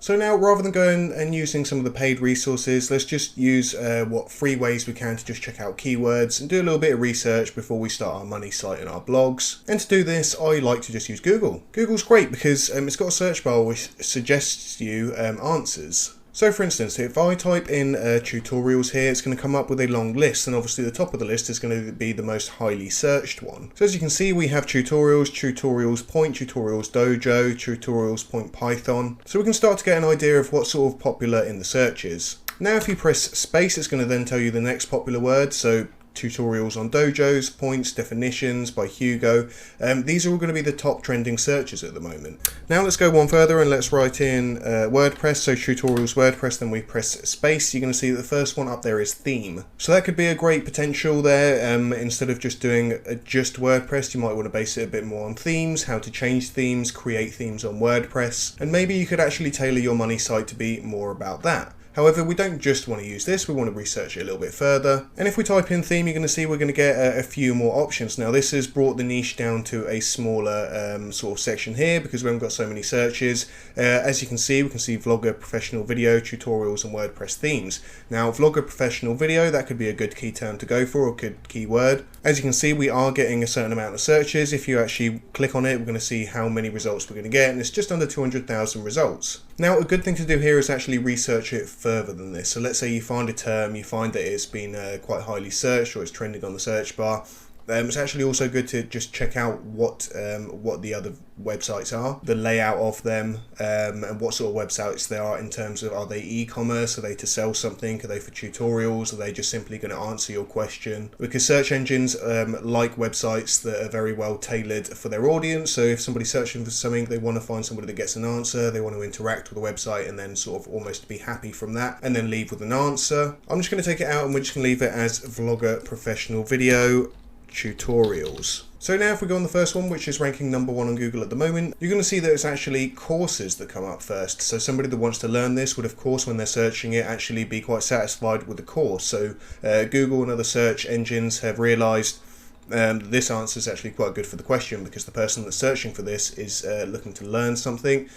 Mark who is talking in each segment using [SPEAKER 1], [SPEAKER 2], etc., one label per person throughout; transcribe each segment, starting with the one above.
[SPEAKER 1] So now, rather than going and using some of the paid resources, let's just use what free ways we can to just check out keywords and do a little bit of research before we start our money site and our blogs. And to do this, I like to just use Google. Google's great because it's got a search bar which suggests you answers. So for instance, if I type in tutorials here, it's going to come up with a long list, and obviously the top of the list is going to be the most highly searched one. So as you can see, we have tutorials, tutorials point, tutorials dojo, tutorials point python. So we can start to get an idea of what's sort of popular in the searches. Now if you press space, it's going to then tell you the next popular word. So tutorials on dojos, points, definitions by Hugo. These are all going to be the top trending searches at the moment. Now let's go one further and let's write in WordPress. So tutorials WordPress, then we press space. You're going to see that the first one up there is theme. So that could be a great potential there. Instead of just doing just WordPress, you might want to base it a bit more on themes, how to change themes, create themes on WordPress, and maybe you could actually tailor your money site to be more about that. However, we don't just want to use this, we want to research it a little bit further. And if we type in theme, you're going to see we're going to get a few more options. Now this has brought the niche down to a smaller sort of section here because we haven't got so many searches. As you can see, we can see vlogger, professional video, tutorials and WordPress themes. Now vlogger, professional video, that could be a good key term to go for, or good keyword. As you can see, we are getting a certain amount of searches. If you actually click on it, we're going to see how many results we're going to get, and it's just under 200,000 results. Now a good thing to do here is actually research it further than this. So let's say you find a term, you find that it's been quite highly searched or it's trending on the search bar. It's actually also good to just check out what the other websites are, the layout of them, and what sort of websites they are in terms of, are they e-commerce, are they to sell something, are they for tutorials, are they just simply going to answer your question? Because search engines like websites that are very well tailored for their audience. So if somebody's searching for something, they want to find somebody that gets an answer, they want to interact with the website and then sort of almost be happy from that and then leave with an answer. I'm just going to take it out and we're just going to leave it as vlogger, professional video, tutorials. So now if we go on the first one, which is ranking number 1 on Google at the moment, you're going to see that it's actually courses that come up first. So somebody that wants to learn this would, of course, when they're searching it, actually be quite satisfied with the course. So Google and other search engines have realized this answer is actually quite good for the question because the person that's searching for this is looking to learn something.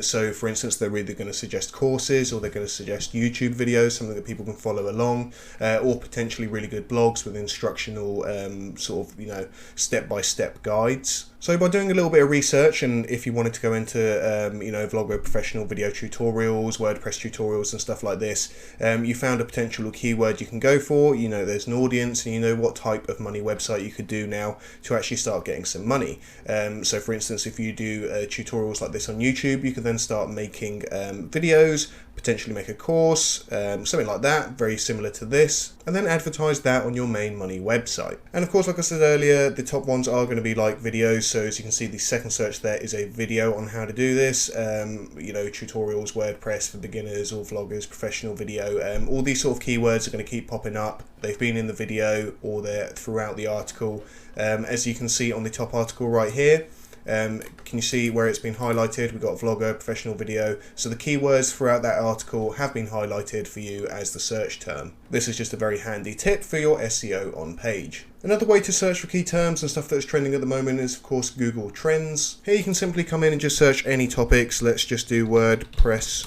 [SPEAKER 1] So for instance, they're either going to suggest courses or they're going to suggest YouTube videos, something that people can follow along, or potentially really good blogs with instructional sort of, step-by-step guides. So by doing a little bit of research, and if you wanted to go into, vlogger, professional video tutorials, WordPress tutorials and stuff like this, you found a potential keyword you can go for, there's an audience and you know what type of money website you could do now to actually start getting some money. So for instance, if you do tutorials like this on YouTube, you can then start making videos, potentially make a course, something like that, very similar to this, and then advertise that on your main money website. And of course, like I said earlier, the top ones are going to be like videos. So as you can see, the second search there is a video on how to do this, tutorials, WordPress for beginners or vloggers, professional video, all these sort of keywords are going to keep popping up. They've been in the video or they're throughout the article. As you can see on the top article right here, can you see where it's been highlighted? We've got vlogger, professional video. So the keywords throughout that article have been highlighted for you as the search term. This is just a very handy tip for your SEO on page. Another way to search for key terms and stuff that's trending at the moment is, of course, Google Trends. Here you can simply come in and just search any topics. Let's just do WordPress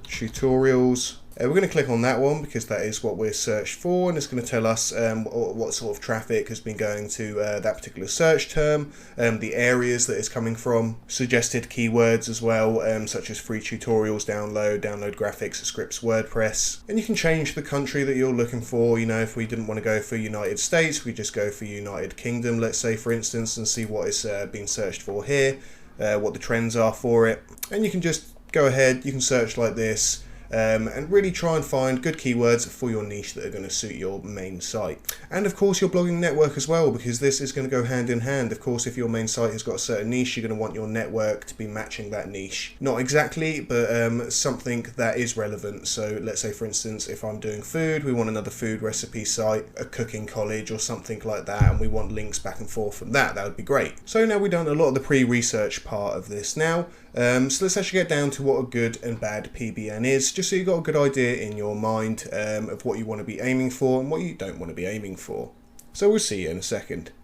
[SPEAKER 1] tutorials. We're going to click on that one because that is what we're searched for, and it's going to tell us what sort of traffic has been going to that particular search term, the areas that it's coming from, suggested keywords as well, such as free tutorials, download graphics, scripts, WordPress. And you can change the country that you're looking for. If we didn't want to go for United States, we just go for United Kingdom, let's say, for instance, and see what is being searched for here, what the trends are for it. And you can just go ahead, you can search like this, and really try and find good keywords for your niche that are going to suit your main site. And of course your blogging network as well, because this is going to go hand in hand. Of course, if your main site has got a certain niche, you're going to want your network to be matching that niche. Not exactly, but something that is relevant. So let's say, for instance, if I'm doing food, we want another food recipe site, a cooking college or something like that, and we want links back and forth from that. That would be great. So now we've done a lot of the pre-research part of this now. So let's actually get down to what a good and bad PBN is, just so you've got a good idea in your mind of what you want to be aiming for and what you don't want to be aiming for. So we'll see you in a second.